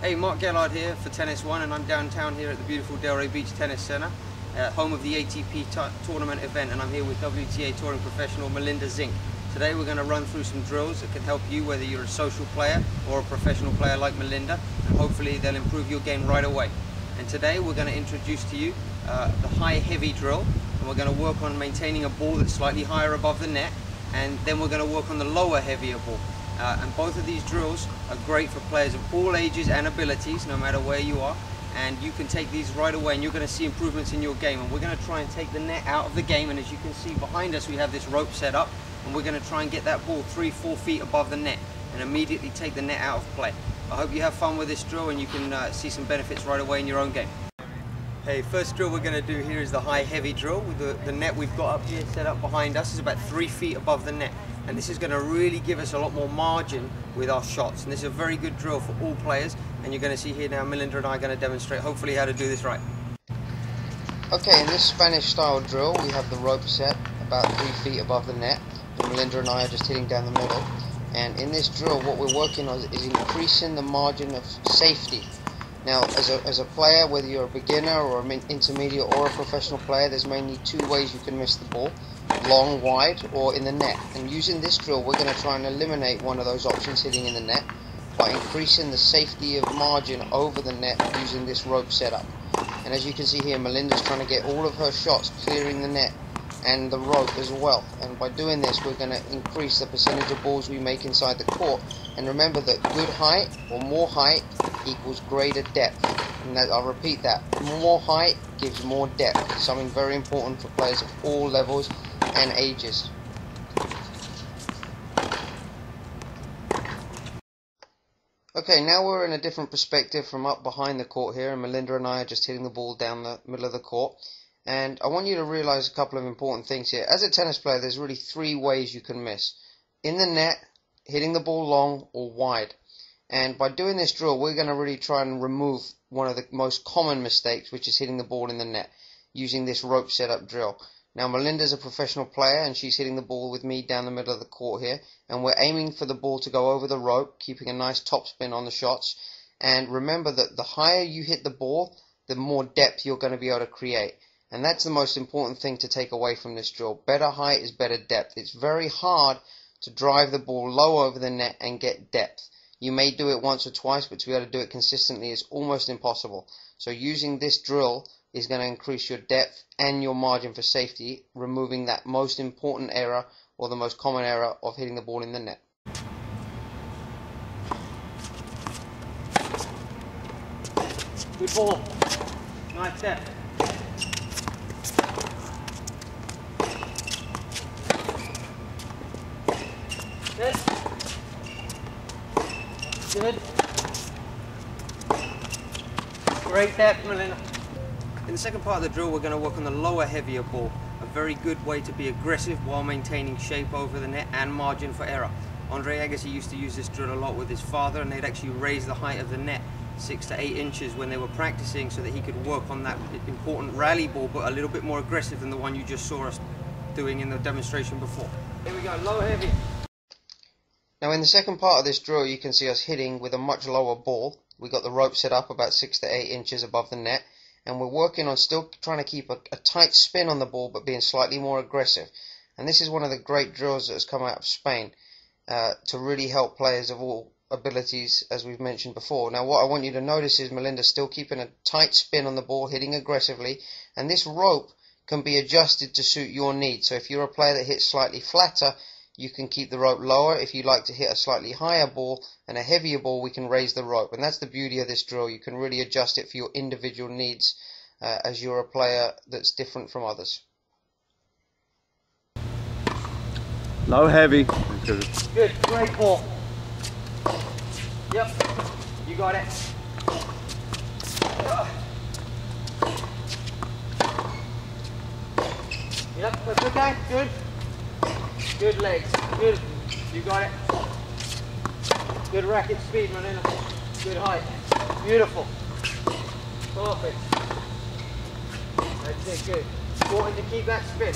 Hey, Mark Gellard here for Tennis One, and I'm downtown here at the beautiful Delray Beach Tennis Center, home of the ATP tournament event, and I'm here with WTA touring professional Melinda Czink. Today we're going to run through some drills that can help you whether you're a social player or a professional player like Melinda, and hopefully they'll improve your game right away. And today we're going to introduce to you the high heavy drill, and we're going to work on maintaining a ball that's slightly higher above the net, and then we're going to work on the lower heavier ball. And both of these drills are great for players of all ages and abilities, no matter where you are, and you can take these right away and you're going to see improvements in your game. And we're going to try and take the net out of the game, and as you can see behind us we have this rope set up, and we're going to try and get that ball 3-4 feet above the net and immediately take the net out of play. I hope you have fun with this drill and you can see some benefits right away in your own game. Hey, first drill we're going to do here is the high heavy drill. With the net we've got up here set up behind us is about 3 feet above the net, and this is going to really give us a lot more margin with our shots, and this is a very good drill for all players, and you're going to see here now Melinda and I are going to demonstrate hopefully how to do this right. Okay, in this Spanish style drill we have the rope set about 3 feet above the net, and Melinda and I are just hitting down the middle. And in this drill what we're working on is increasing the margin of safety. Now, as a player, whether you're a beginner or an intermediate or a professional player, there's mainly two ways you can miss the ball: long, wide, or in the net. And using this drill, we're going to try and eliminate one of those options, hitting in the net, by increasing the safety of margin over the net using this rope setup. And as you can see here, Melinda's trying to get all of her shots clearing the net and the rope as well. And by doing this, we're going to increase the percentage of balls we make inside the court. And remember that good height or more height equals greater depth. And that, I'll repeat that, more height gives more depth. Something very important for players of all levels and ages. Okay, now we're in a different perspective from up behind the court here, and Melinda and I are just hitting the ball down the middle of the court. And I want you to realize a couple of important things here. As a tennis player, there's really three ways you can miss: in the net, hitting the ball long, or wide. And by doing this drill, we're going to really try and remove one of the most common mistakes, which is hitting the ball in the net, using this rope setup drill. Now, Melinda's a professional player, and she's hitting the ball with me down the middle of the court here, and we're aiming for the ball to go over the rope, keeping a nice topspin on the shots. And remember that the higher you hit the ball, the more depth you're going to be able to create. And that's the most important thing to take away from this drill. Better height is better depth. It's very hard to drive the ball low over the net and get depth. You may do it once or twice, but to be able to do it consistently is almost impossible. So using this drill is going to increase your depth and your margin for safety, removing that most important error, or the most common error, of hitting the ball in the net. Good ball. Nice depth. Good. Good. Great depth, Melinda. In the second part of the drill, we're going to work on the lower, heavier ball. A very good way to be aggressive while maintaining shape over the net and margin for error. Andre Agassi used to use this drill a lot with his father, and they'd actually raise the height of the net 6 to 8 inches when they were practicing, so that he could work on that important rally ball, but a little bit more aggressive than the one you just saw us doing in the demonstration before. Here we go, low, heavy. Now, in the second part of this drill, you can see us hitting with a much lower ball. We got the rope set up about 6 to 8 inches above the net, and we're working on still trying to keep a tight spin on the ball, but being slightly more aggressive. And this is one of the great drills that has come out of Spain to really help players of all abilities, as we've mentioned before. Now, what I want you to notice is Melinda's still keeping a tight spin on the ball, hitting aggressively, and this rope can be adjusted to suit your needs. So if you're a player that hits slightly flatter, you can keep the rope lower. If you like to hit a slightly higher ball and a heavier ball, we can raise the rope. And that's the beauty of this drill. You can really adjust it for your individual needs as you're a player that's different from others. Low, heavy. Good, great ball. Yep, you got it. Yep, that's okay, good. Good legs, good. You got it. Good racket speed, Melinda. Good height. Beautiful. Perfect. That's it, good. Important to keep that spin.